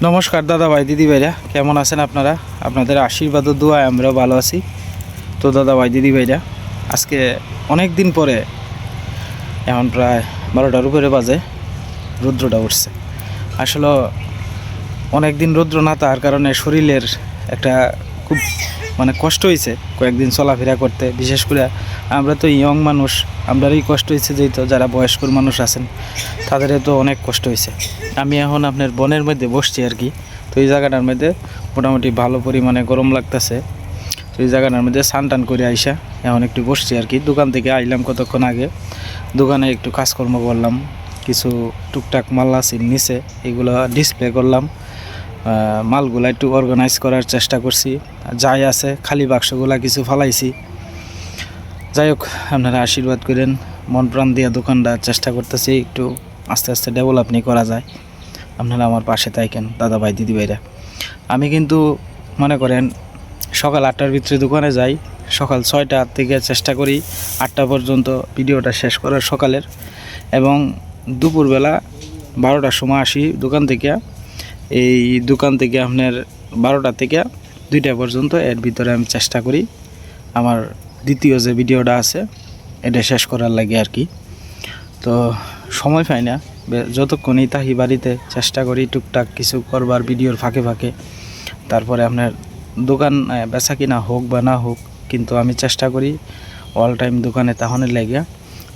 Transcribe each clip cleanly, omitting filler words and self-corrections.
নমস্কার দাদা ভাই দিদি ভাইরা, কেমন আছেন আপনারা? আপনাদের আশীর্বাদ ও দোয়ায় আমরাও ভালো আছি। তো দাদা ভাই দিদি ভাইরা, আজকে অনেক দিন পরে, এখন প্রায় 12টার উপরে বাজে, রৌদ্রটা উঠছে। আসলে অনেক দিন রৌদ্র না থাকার কারণে শরীরের একটা খুব কষ্ট হয়েছে কয়েকদিন চলাফেরা করতে। বিশেষ করে আমরা তো ইয়ং মানুষ, আমরারই কষ্ট হয়েছে, যেহেতু যারা বয়স্ক মানুষ আছেন তাদের তো অনেক কষ্ট হয়েছে। আমি এখন আপনার বনের মধ্যে বসছি আর কি। তো এই জায়গাটার মধ্যে মোটামুটি ভালো পরিমাণে গরম লাগতেছে। তো এই জায়গাটার মধ্যে স্নান টান করে আইসা এখন একটু বসছি আর কি। দোকান থেকে আইলাম কতক্ষণ আগে, দোকানে একটু কাজকর্ম করলাম, কিছু টুকটাক মাল আছে নিচে, এগুলো ডিসপ্লে করলাম, মালগুলো একটু অর্গানাইজ করার চেষ্টা করছি। যাই আছে খালি বাক্সগুলা কিছু ফালাইছি। যাই হোক, আপনারা আশীর্বাদ করেন, মন প্রাণ দিয়ে দোকানটা চেষ্টা করতেছি একটু আস্তে আস্তে ডেভেলপ নিয়ে করা যায়। আপনারা আমার পাশে থাকেন দাদা ভাই দিদি ভাইরা। আমি কিন্তু মনে করেন সকাল 8টার ভিতরে দোকানে যাই, সকাল 6টা থেকে চেষ্টা করি 8টা পর্যন্ত ভিডিওটা শেষ করার সকালের, এবং দুপুরবেলা 12টার সময় আসি দোকান থেকে। এই দোকান থেকে আপনার 12টা থেকে 2টা পর্যন্ত, এর ভিতরে আমি চেষ্টা করি আমার দ্বিতীয় যে ভিডিওটা আছে এটা শেষ করার লাগে আর কি। তো সময় পাই না, যতক্ষণই তাহি বাড়িতে চেষ্টা করি টুকটাক কিছু করবার ভিডিওর ফাঁকে ফাঁকে। তারপরে আপনার দোকান বেচা কিনা হোক বা না হোক, কিন্তু আমি চেষ্টা করি অল টাইম দোকানে তাহলে লেগে,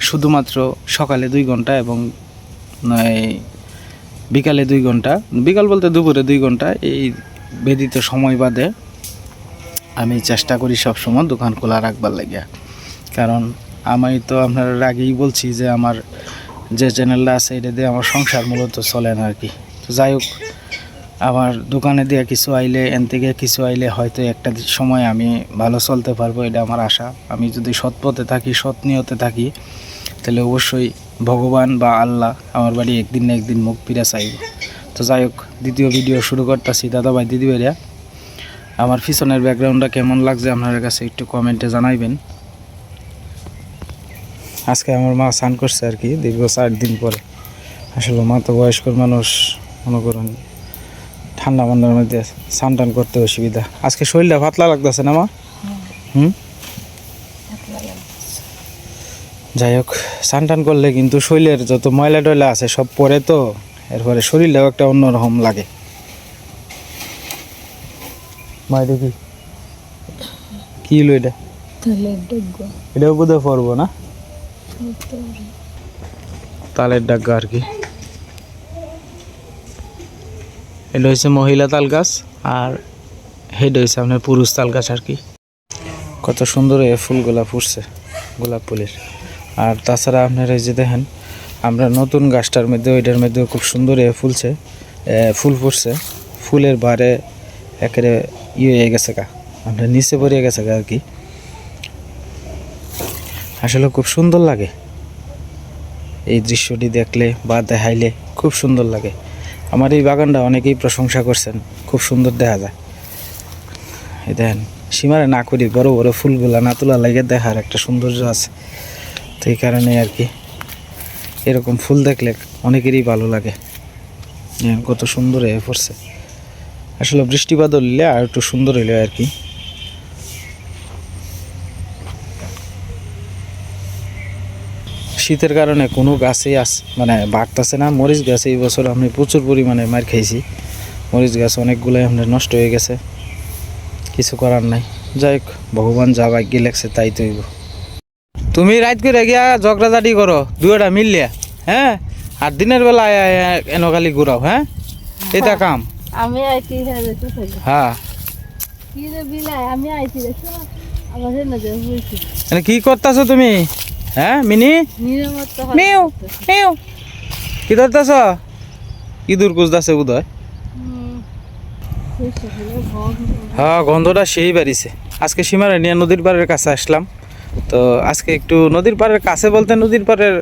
শুধুমাত্র সকালে 2 ঘন্টা এবং বিকালে 2 ঘন্টা, বিকাল বলতে দুপুরে 2 ঘন্টা, এই ব্যতীত সময় বাদে আমি চেষ্টা করি সবসময় দোকান খোলা রাখবার লাগে। কারণ আমি তো আপনার আগেই বলছি যে আমার যে চ্যানেলটা আছে এটা দিয়ে আমার সংসার মূলত চলে না আর কি। তো যাই হোক, আমার দোকানে দিয়ে কিছু আইলে, এন থেকে কিছু আইলে হয়তো একটা সময় আমি ভালো চলতে পারবো, এটা আমার আশা। আমি যদি সৎ পথে থাকি, সৎ নিয়তে থাকি, তাহলে অবশ্যই ভগবান বা আল্লাহ আমার বাড়ি একদিন না একদিন মুখ ফিরে চাইব। তো যাই হোক, দ্বিতীয় ভিডিও শুরু করতেছি দাদা ভাই দিদি ভাইরা। আমার পিছনের ব্যাকগ্রাউন্ডটা কেমন লাগছে আপনার কাছে একটু কমেন্টে জানাইবেন। আজকে আমার মা স্নান করছে আর কি, দীর্ঘ 4 দিন পরে। আসলে মা তো বয়স্ক মানুষ, মনে করুন ঠান্ডা মান্ডার মধ্যে স্নান টান করতে অসুবিধা। আজকে শরীরটা পাতলা লাগতেছে না মা? যাই হোক, স্নান টান করলে কিন্তু শরীরের যত ময়লা টয়লা আছে সব পরে, তো এরপরে শরীরটাও একটা অন্যরকম লাগে। মাই দেখি কি হলো এটা, এটাও বোধহয় পরবো না, তালের ডাগ্গা আর কি। এটা হচ্ছে মহিলা তাল গাছ, আর হেড হয়েছে আপনার পুরুষ তাল গাছ আর কি। কত সুন্দর এই ফুলগুলা ফুটছে, গোলাপ ফুলের। আর তাছাড়া আপনার এই যে দেখেন, আমরা নতুন গাছটার মধ্যে, ওইটার মধ্যেও খুব সুন্দর ফুলছে, ফুল ফুটছে। ফুলের বারে একেবারে হয়ে গেছে গা, আপনার নিচে পড়ে গেছে গা আর কি। আসলে খুব সুন্দর লাগে এই দৃশ্যটি দেখলে বা দেখাইলে, খুব সুন্দর লাগে। আমার এই বাগানটা অনেকেই প্রশংসা করছেন, খুব সুন্দর দেখা যায়। এই দেখেন, সীমারে না করি বড় বড় ফুলগুলা না তোলা লাগে, দেখার একটা সৌন্দর্য আছে। তো এই কারণে আর কি, এরকম ফুল দেখলে অনেকেরই ভালো লাগে। কত সুন্দর হয়ে পড়ছে। আসলে বৃষ্টি বাদল হইলে আর একটু সুন্দর হইলে আর কি। শীতের কারণে কোনো গাছেই বাড়তেছে না। মরিচ গাছ এই বছর আমি প্রচুর পরিমাণে মার খাইছি। মরিচ গাছ অনেকগুলোই আপনার নষ্ট হয়ে গেছে, কিছু করার নাই। যাই হোক, ভগবান যা ভাগ্যে লেগছে তাই তৈব। তুমি রাত করে গিয়া ঝগড়াঝাটি করো দুইটা মিললিয়া, হ্যাঁ, আর দিনের বেলা এনকালি ঘুরাও, হ্যাঁ, এটা কাম। আমি আইছি হ্যাঁ, কি রে বিলাই, আমি আইছি দেখো আমার না যে হইছে। কি করতেছো তুমি? হ্যাঁ মিনি, নিরামত মিউ মিউ, কি ধরতেছ? ইঁদুর কুচদাছে বোধহয়। হ্যাঁ, গন্ধটা সেই বাড়িছে। আজকে সীমারে নিয়ে নদীর পাড়ের কাছে আসলাম। তো আজকে একটু নদীর পাড়ের কাছে বলতে নদীর পাড়ের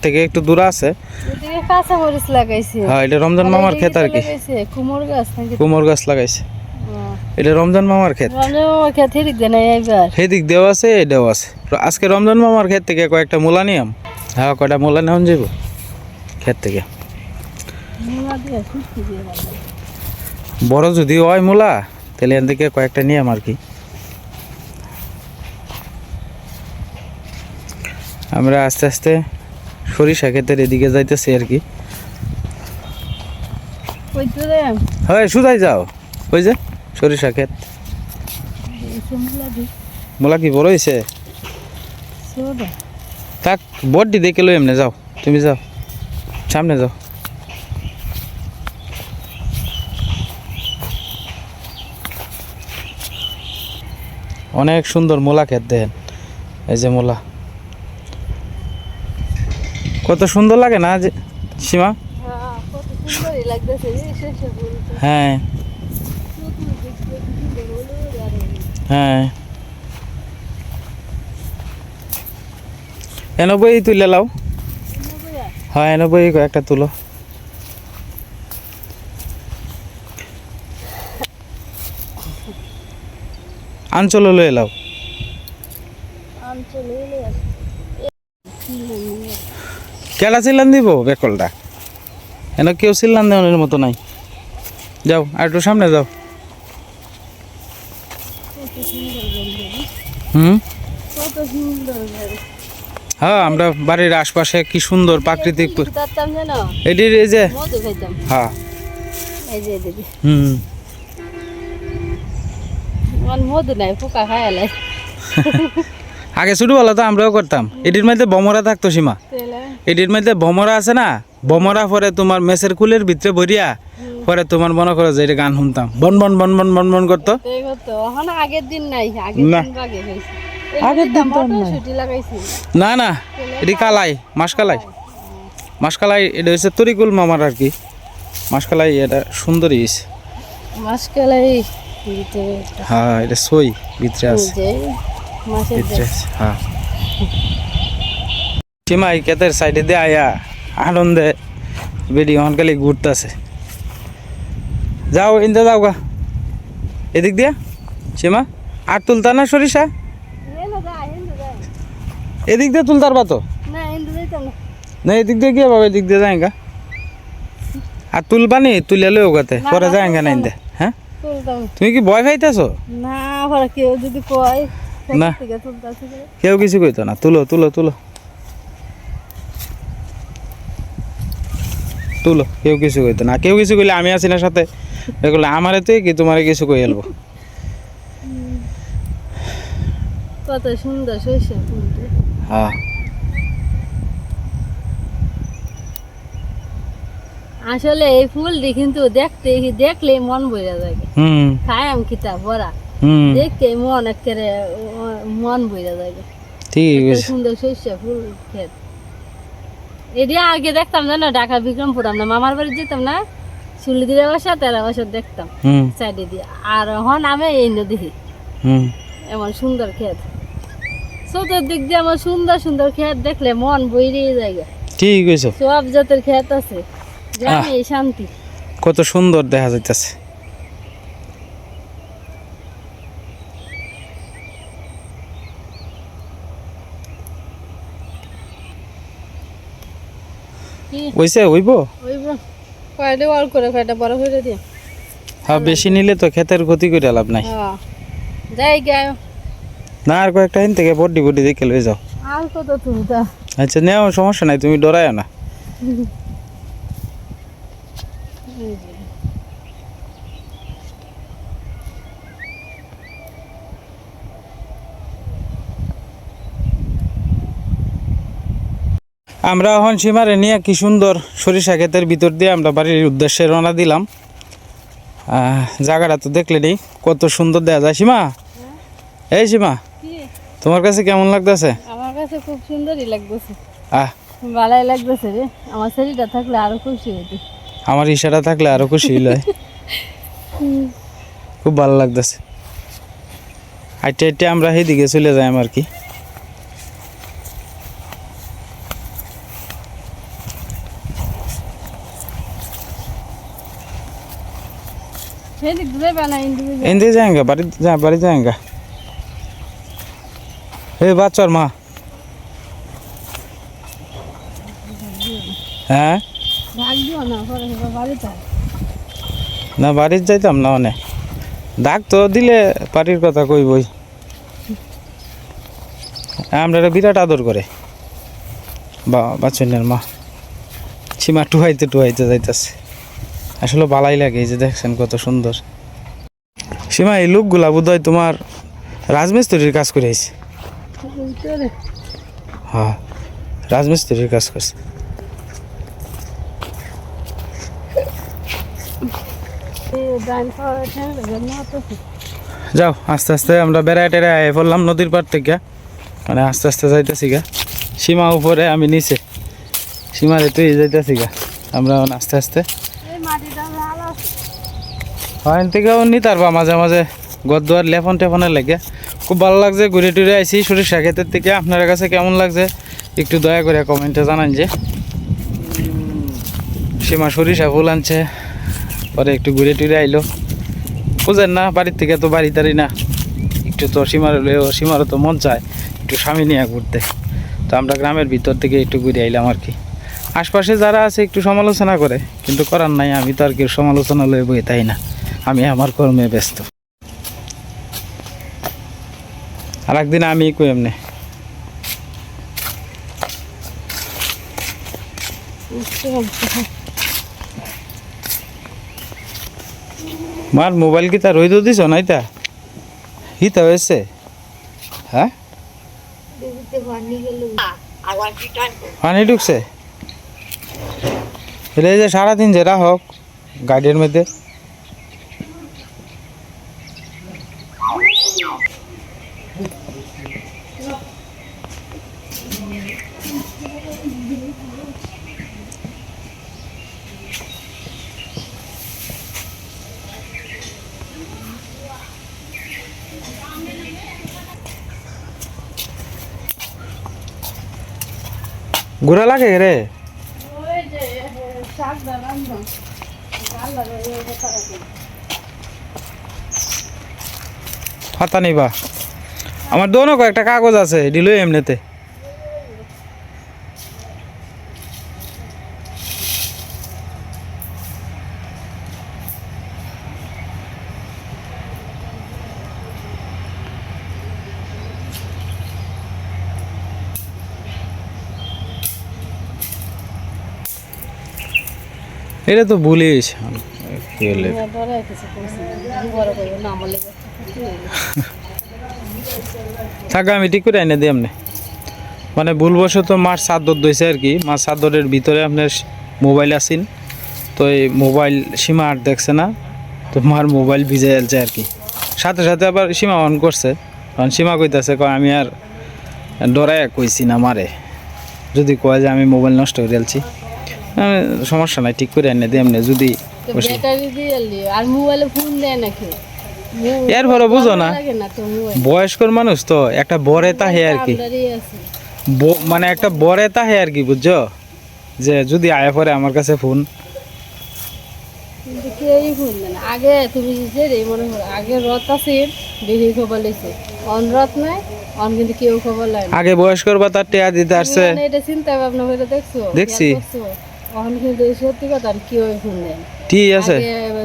থেকে একটু দূরে আছে। এদিকে কাঁচা মরিচ লাগাইছে। হ্যাঁ, এটা রমজান মামার ক্ষেত আর কি। কুমড় গাছ নাকি? কুমড় গাছ লাগাইছে। এটা রমজান মামার ক্ষেত। রমজান মামার ক্ষেত হেদিক দেয় না এইবার? হেদিক দেও আছে, এটাও আছে। আজকে রমজান মামার ক্ষেত থেকে কয়েকটা মূলা নিয়াম। হ্যাঁ, কয়টা মূলা নেওয়া যাব ক্ষেত থেকে। মূলা দিয়ে শুটকি দিয়ে ভালো। বড় যদি হয় মূলা তাহলে এখান থেকে কয়েকটা নিয়ে আর কি। আমরা আস্তে আস্তে সরিষা ক্ষেতের এদিকে যাইতেছি আর কি। কই তো রে হয় সুদাই যাও, ওই যে সরিষা ক্ষেত। সমলা দি মূলা কি বড় হয়েছে? সোডা থাক বড্ডি দেখে লো, এমনি যাও, তুমি যাও সামনে যাও। অনেক সুন্দর মূলা ক্ষেত দেখেন, এই যে মূলা কত সুন্দর লাগে না যে সীমা? হ্যাঁ কত সুন্দরই লাগতেছে রে শেষে বলতে হ্যাঁ দেখতে সুন্দর হলো আর হ্যাঁ, এনে বই তুলে লাও। হ্যাঁ এনে বই একটা তুলো। আঞ্চল লয়ে লাও। আনচলে এলে আর কেডা চিল্লান দিব বেকলটা, এনে কেউ চিল্লান দেওয়ার মতো নাই। যাও আর একটু সামনে যাও। হুম কত সুন্দর লাগে হ্যাঁ, আমরা বাড়ির আশপাশে কি সুন্দর প্রাকৃতিক তাতাম জানো এটির এই যে মধু খাইতাম হ্যাঁ এই যে দিদি হুম আমার মধু নাই পোকা খায়ালাই আগে ছোটবেলা তো আমরাও করতাম। এটির মধ্যে বমরা থাকতো সীমা, তেলে এটির মধ্যে বমরা আছে না, বমরা পরে তোমার মেসের কুলের ভিতরে ভরিয়া পরে তোমার মনে করো যে এটা গান শুনতাম, বন বন বন বন বন বন করতো। এই কত এখন আগের দিন নাই আগের না। দিন আগে হইছে আগের দিন তো নাই। ছুটি লাগাইছি না না, এটি কালাই মাসকালাই, মাসকালাই এটা হচ্ছে তরিকুল মামার আর কি। মাসকালাই এটা সুন্দরই হয়েছে। মাসকালাই ভিতরে হ্যাঁ এটা সই ভিতরে আছে, যে মাছের ভিতরে আছে হ্যাঁ। সীমা এই ক্ষেতের সাইডে দিয়ে আয়া আনন্দে বেডি অনকালি ঘুরতেছে। যাও ইন্দা যাও গা এদিক দিয়া সীমা। আর তুলতা না সরিষা হেলো যায় হেলো যায় এদিক দিয়ে তুলতার বাতো না হিন্দু যাইতাম না না, এদিক দিয়ে গিয়ে বাবা এদিক দিয়ে যায়গা। আর তুলবানি তুলে লই ওগাতে পরে যায়গা না ইন্দা। হ্যাঁ তুলতাম তুমি কি ভয় পাইতেছো? না পরে কেউ যদি কয় না। থেকে তুলতাছি কেউ কিছু কইতো না, তুলো তুলো তুলো তুলো, কেউ কিছু কইতো না। কেউ কিছু কইলে আমি আছি না সাথে, এগুলো আমারে তুই কি তোমারে কিছু কই এলবো। কত সুন্দর সরষে ফুলটা হ্যাঁ আসলে এই ফুলটি কিন্তু দেখতে দেখলে মন ভরে যায় হুম খায়াম কিতা ভরা হুম দেখতে মন একেবারে মন ভরে যায় ঠিক কত আছে। সুন্দর সরষে ফুল ক্ষেত এটি আগে দেখতাম জানো ঢাকা বিক্রমপুর আমরা মামার বাড়ি যেতাম না চুলি দিয়ে বাসা তেরা বাসা দেখতাম হুম সাইডে দিয়ে আর এখন আমি এই দেখি হুম এমন সুন্দর ক্ষেত চতুর্দিক দিয়ে আমার সুন্দর সুন্দর ক্ষেত দেখলে মন বইরে যায় ঠিক আছে। সব জাতের ক্ষেত আছে জানি শান্তি কত সুন্দর দেখা যাইতেছে। কি ওইসে হইব। ওই কয়টা অল করে কয়টা বড় করে দিয়ে হ্যাঁ বেশি নিলে তো ক্ষেতের ক্ষতি করে লাভ নাই। হ্যাঁ যাই গে না আর কয়েকটা হিন থেকে বড্ডি বড্ডি দেখে লয়ে যাও। আর কত তুলতা আচ্ছা নেও সমস্যা নাই, তুমি ডরায় না। আমরা এখন সীমারে নিয়ে কি সুন্দর সরিষা ক্ষেতের ভিতর দিয়ে আমরা বাড়ির উদ্দেশ্যে রওনা দিলাম। জায়গাটা তো দেখলে নেই কত সুন্দর দেখা যায়। সীমা এই সীমা, কি তোমার কাছে কেমন লাগতেছে? আমার কাছে খুব সুন্দরই লাগতেছে আহ ভালোই লাগতেছে রে আমার শরীরটা থাকলে আরো খুশি হইতো আমার ইশারা থাকলে আরো খুশি হইল। খুব ভালো লাগতেছে। হাইটে হাইটে আমরা সেইদিকে চলে যাই আর কি। সেদিক যাবে না ইন্ডিভিজুয়াল এনদিকে যাएंगे বাড়ি যাएंगे। হে বাচ্চার মা হ্যাঁ ভাগ দিও না পরে বাড়িতে না বাড়ির যাইতাম না অনেক ডাক তো দিলে বাড়ির কথা কইবই আমরা বিরাট আদর করে বাচ্চনের মা সীমা টুহাইতে যাইতেছে আসলে ভালাই লাগে এই যে দেখছেন কত সুন্দর সীমা এই লোকগুলা বোধহয় তোমার রাজমিস্ত্রির কাজ করে আইছে হ্যাঁ রাজমিস্ত্রির কাজ করছে যাও আস্তে আস্তে আমরা বেড়ায় টেড়ে আয় পড়লাম নদীর পাড় থেকে মানে আস্তে আস্তে যাইতেছি গা সীমা উপরে আমি নিচে সীমারে তুই যাইতেছি গা আমরা আস্তে আস্তে হয় থেকেও নিতে পারবা মাঝে মাঝে গদ্দুয়ার লেফন টেফনের লেগে খুব ভালো লাগছে ঘুরে টুরে আইসি সরিষা ক্ষেতের থেকে আপনার কাছে কেমন লাগছে একটু দয়া করে কমেন্টে জানান যে সীমা সরিষা ফুল আনছে পরে একটু ঘুরে টুরে আইলো বুঝেন না বাড়ির থেকে তো বাড়ি তারি না একটু তো সীমারও তো মন চায় একটু স্বামী নিয়ে ঘুরতে তো আমরা গ্রামের ভিতর থেকে একটু ঘুরে আইলাম আর কি আশপাশে যারা আছে একটু সমালোচনা করে কিন্তু করার নাই আমি তো আর কেউ সমালোচনা লয়ে বই তাই না আমি আমার কর্মে ব্যস্ত আর একদিন আমি কই এমনি মার মোবাইল কি তা রই দিছ নাইতা হিতা হয়েছে হ্যাঁ পানি ঢুকছে এলে যে সারাদিন যেটা হোক গাড়ির মধ্যে ঘোরা লাগে রে হাতা নিবা আমার দোনো কয়েকটা কাগজ আছে দিল এমনিতে এটা তো বলিস কি হলে থাকা আমি ঠিক করে এনে দিই আপনি মানে ভুলবশত মাছ চাদর দইছে আর কি মাছ চাদরের ভিতরে আপনার মোবাইল আসিন তো এই মোবাইল সীমা আর দেখছে না তো মার মোবাইল ভিজে যাচ্ছে আর কি সাথে সাথে আবার সীমা অন করছে কারণ সীমা কইতাছে আমি আর ডরায় কইছি না মারে যদি কয় যে আমি মোবাইল নষ্ট করে দিয়েছি সমস্যা নাই ঠিক করে এনে দিই এমনি যদি আর মোবাইলে ফোন দেয় নাকি এর পরে বুঝো না বয়স্কর মানুষ তো একটা বরে তাহে আর কি মানে একটা বরে তাহে আর কি বুঝছো যে যদি আয়া পরে আমার কাছে ফোন কেউই ফোন দেয় না আগে তুমি যে মনে করো আগে রথ আছে বেশি খবর লেছে অন রথ নাই অন কিন্তু কেউ খবর লাগে আগে বয়স্কর বা তার টেয়া দিতে আসছে এটা চিন্তা ভাবনা করে দেখছো দেখছি এখন কিন্তু সত্যি কথা কেউ ফোন দেয় ঠিক আছে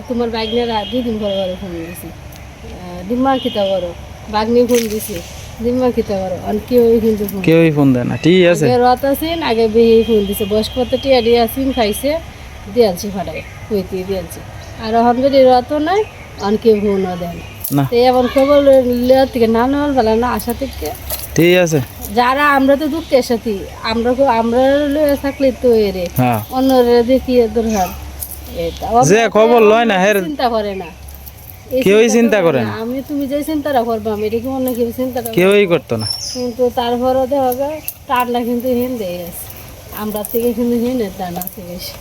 তোমার বাগনেরা 2 দিন পরে পরে ফোন দিছি ডিম্মা খিতা করো বাগনি ফোন দিছি ডিম্মা খিতা করো আর কেউই ফোন দেয় না ঠিক আছে রথ আছেন আগে বেশি ফোন দিছে বয়স্ক টিয়া দিয়ে আসিন খাইছে দিয়েছি ফাটাই কইতে দিয়েছি আর এখন যদি রথ নাই অন কেউ ফোনও দেন না এমন খবর লেওয়ার থেকে না নেওয়ার বেলা না আসা থেকে ঠিক আছে যারা আমরা তো দুঃখের সাথে আমরা লয়ে থাকলে তো এরে অন্যরা দেখি দরকার যে খবর লয় না হের চিন্তা করে না কেউই চিন্তা করে না আমি তুমি যে চিন্তাটা করবো আমি এটা কি অন্য কেউ চিন্তা কেউই করতো না কিন্তু তারপরও দেখা টানটা কিন্তু হিন দিয়ে গেছে আমরা থেকে কিন্তু হিনের টান আছে বেশি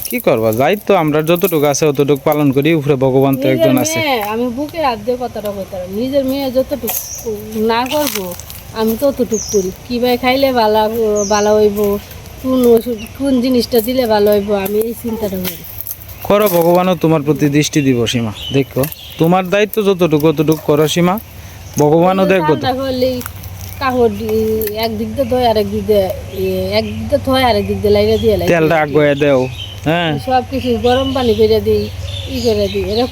কি করবা যাই তো আমরা যতটুকু আছে অতটুকু পালন করি উপরে ভগবান তো একজন আছে আমি বুকে হাত দিয়ে কথাটা বলতে নিজের মেয়ে যতটুকু না করবো আমি ততটুকু করি কি ভাই খাইলে ভালো হইব কোন ওষুধ কোন জিনিসটা দিলে ভালো হইব আমি এই চিন্তাটা করি করো ভগবানও তোমার প্রতি দৃষ্টি দিব সীমা দেখো তোমার দায়িত্ব যতটুকু অতটুকু করো সীমা ভগবানও দেখবো করলেই কাপড় একদিক দিয়ে ধোয় আরেক দিক দিয়ে একদিক দিয়ে ধোয় আরেক দিক দিয়ে লাইরা দিয়ে লাগে তেলটা আগুয়ে দেও, হ্যাঁ সব কিছু গরম পানি করে দিই করে দিই এটা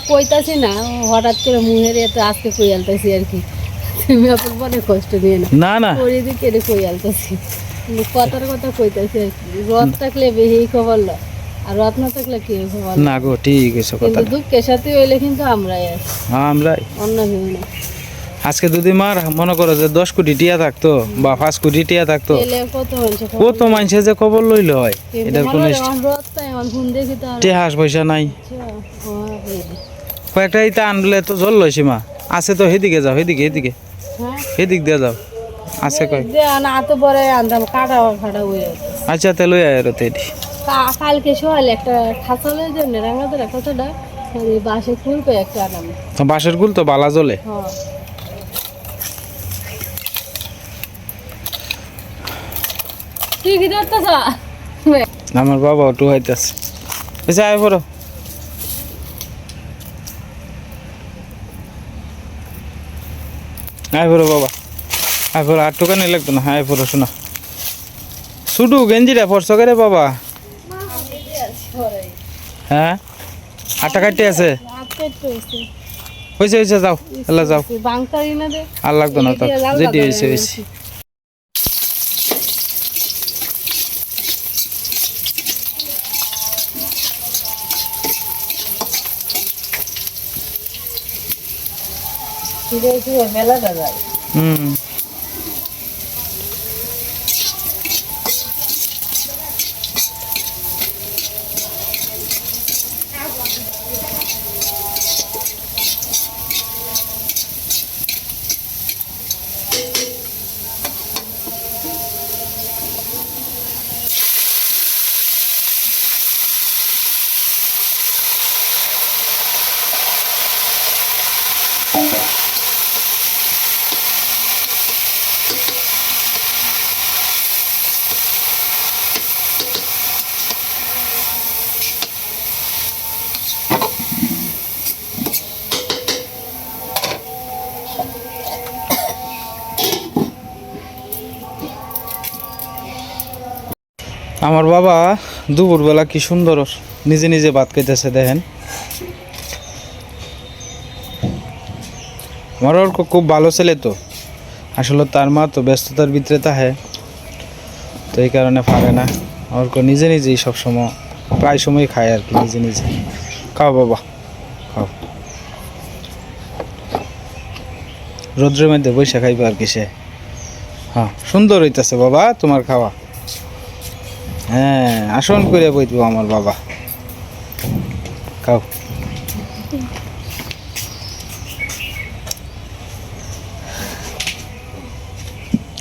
কইতাছি না হঠাৎ করে মুহের এত আজকে কই আলতাছি আর কি তুমি আপনার মনে কষ্ট নিয়ে না না না করে দিই কেটে কই আলতাছি কিন্তু কথার কথা কইতাছি আর কি রথ থাকলে বেশি খবর লয় আর রথ না থাকলে কি খবর না গো ঠিক আছে কথা কিন্তু দুঃখের সাথে হইলে কিন্তু আমরাই আছি আমরা অন্য কেউ না আজকে যদি মার মনে করো যে 10 কোটি টিয়া থাকতো বা 5 কোটি টিয়া থাকতো এলে কত মানুষ কত মানুষে যে খবর লইল হয় এটার কোনো রথটা এমন ফোন দেখি তো আর টেহাস পয়সা নাই কয়েকটা ইটা আনলে তো জল লইছি মা আছে তো হেদিকে যাও হেদিকে হেদিকে হ্যাঁ হেদিক দিয়ে যাও আছে কয় না তো পরে আনতাম কাটা ফাটা হয়ে যেত আচ্ছা তে লই আয় রতে এটি কালকে সকালে একটা খাঁচালের জন্য রাঙাদের কথাটা বাসে খুলবে একটা আনাম বাঁশের গুল তো বালা জ্বলে হ্যাঁ তুই কি ধরতেছ আমার বাবা একটু হইতাছে আচ্ছা আয় পড়ো আয় পড়ো বাবা আয় পড়ো আর টোকানি লাগতো না আয় পড়ো শোনা শুধু গেঞ্জিটা পরছো কে রে বাবা হ্যাঁ আটটা কাটতে আছে হয়েছে হয়েছে যাও এলা যাও বাংকারি না দে আর লাগতো না তো যেটি হয়েছে হয়েছে মেলা দাদাই হুম আমার বাবা দুপুরবেলা কি সুন্দর নিজে নিজে ভাত খাইতেছে দেখেন আমার ওর খুব ভালো ছেলে তো আসলে তার মা তো ব্যস্ততার ভিতরে তাহে তো এই কারণে পারে না ওর নিজে নিজেই সবসময় প্রায় সময় খায় আর কি নিজে নিজে খাও বাবা খাও রৌদ্রের মধ্যে বৈশা খাইবা আর কি সে হ্যাঁ সুন্দর হইতেছে বাবা তোমার খাওয়া হ্যাঁ আসন করে বইতব আমার বাবা খাও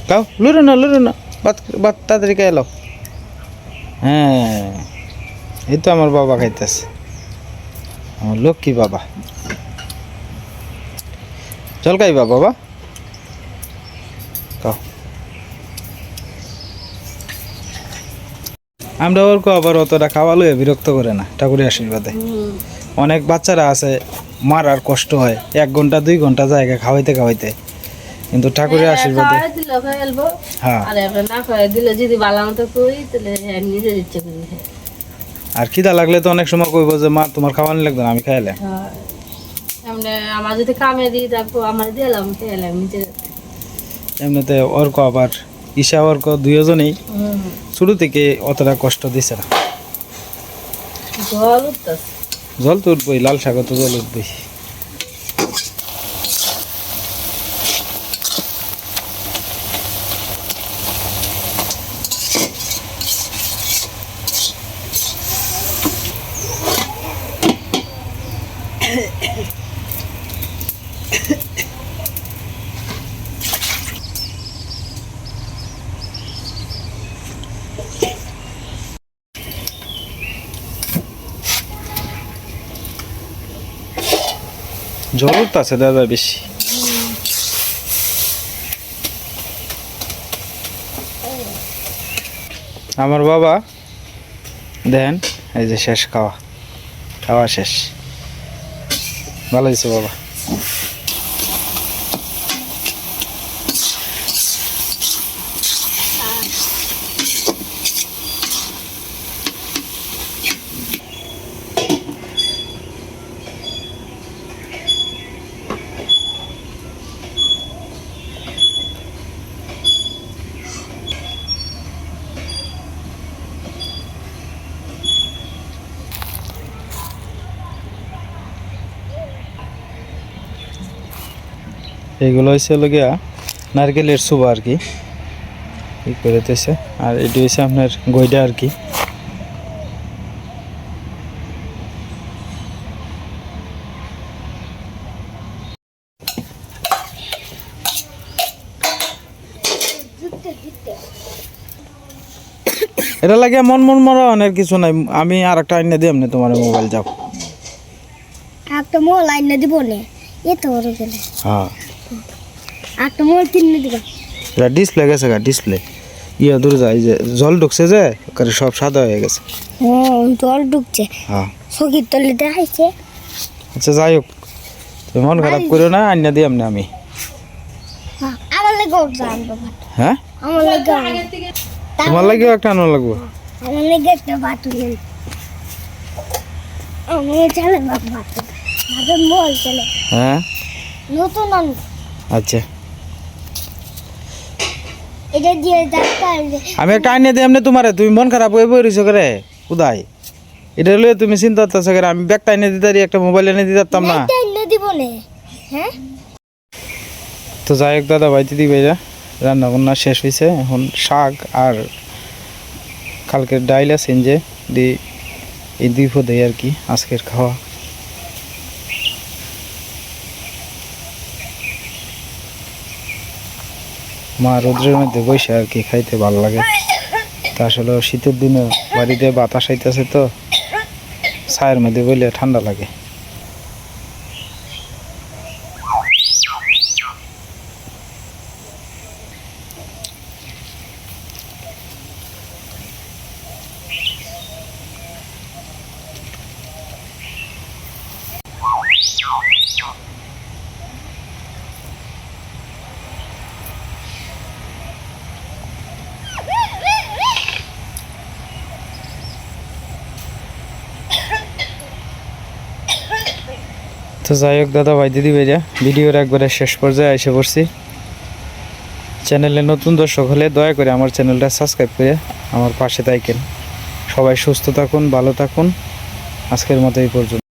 খাও লুরো না বাত বাত তাড়াতাড়ি খেয়ে এলো হ্যাঁ এই তো আমার বাবা খাইতেছে আমার লক্ষ্মী বাবা চল খাইবা বাবা খাও আমরা ওর আবার অতটা খাওয়ালো বিরক্ত করে না ঠাকুরের আশীর্বাদে অনেক বাচ্চারা আছে মার আর কষ্ট হয় 1 ঘন্টা 2 ঘন্টা জায়গা খাওয়াইতে খাওয়াইতে কিন্তু ঠাকুরের আশীর্বাদে হ্যাঁ আর খিদা লাগলে তো অনেক সময় কইব যে মা তোমার খাওয়ানি লাগবে না আমি খাইলাম আমার যদি কামে দিই তারপর আমার দিলাম খেলাম নিজের এমনিতে অর্ক আবার ঈশা অর্ক দুইজনেই শুরু থেকে অতটা কষ্ট দিছে না জল উঠতেছে জল তো উঠবই লাল শাক তো জল উঠবই জল উঠতেছে দাদা বেশি আমার বাবা দেন এই যে শেষ খাওয়া খাওয়া শেষ ভালো হয়েছে বাবা এইগুলো হচ্ছে হলো গিয়া নারকেলের সুবা আর কি ই করেতেছে। আর এটি হচ্ছে আপনার গইডা আর কি। এটা লাগে মন মন মরা অনেক কিছু নাই। আমি আর একটা আইনে দিই এমনি তোমার মোবাইল যাও। একটা মোল আইনে দিব নে এত বড় গেলে হ্যাঁ একটা মোল কিনে দিব। এটা ডিসপ্লে গেছে গা, ডিসপ্লে ইয়া দূর যায় যে জল ঢুকছে যে করে সব সাদা হয়ে গেছে। ও জল ঢুকছে হ্যাঁ সকির তলে দেখাইছে। আচ্ছা যাই হোক, তুমি মন খারাপ করো না, আইনা দিই এমনি আমি। আমার লাগে ওটা আনবো ভাত। হ্যাঁ আমার লাগে তোমার লাগেও একটা আনো লাগবো। আমার লাগে একটা ভাত নেই। আমি চলে ভাত ভাতের মোল চলে হ্যাঁ নতুন আনবো। আচ্ছা এটা দিয়ে ডাক্তার আমি একটা আইনে দিই এমনি তোমারে, তুমি মন খারাপ হয়ে বই রইছো করে উদাই। এটা লয়ে তুমি চিন্তা করতেছো করে, আমি ব্যাগটা এনে দিতারি, একটা মোবাইল এনে দিতাম না। এনে দিব নে। হ্যাঁ তো যাই হোক দাদা ভাই দিদি ভাইরা, রান্না বান্না শেষ হয়েছে। এখন শাক আর কালকের ডাইল আছে যে দিয়ে এই দুই পদে আর কি আজকের খাওয়া। মা রোদ্রের মধ্যে বসে আর কি খাইতে ভালো লাগে। তা আসলে শীতের দিনে বাড়িতে বাতাস আইতেছে তো ছায়ের মধ্যে বইলে ঠান্ডা লাগে। তো যাই হোক দাদা ভাই দিদি ভাইরা, ভিডিওর একবারে শেষ পর্যায়ে এসে পড়ছি। চ্যানেলে নতুন দর্শক হলে দয়া করে আমার চ্যানেলটা সাবস্ক্রাইব করে আমার পাশে থাকেন। সবাই সুস্থ থাকুন, ভালো থাকুন। আজকের মতো এই পর্যন্ত।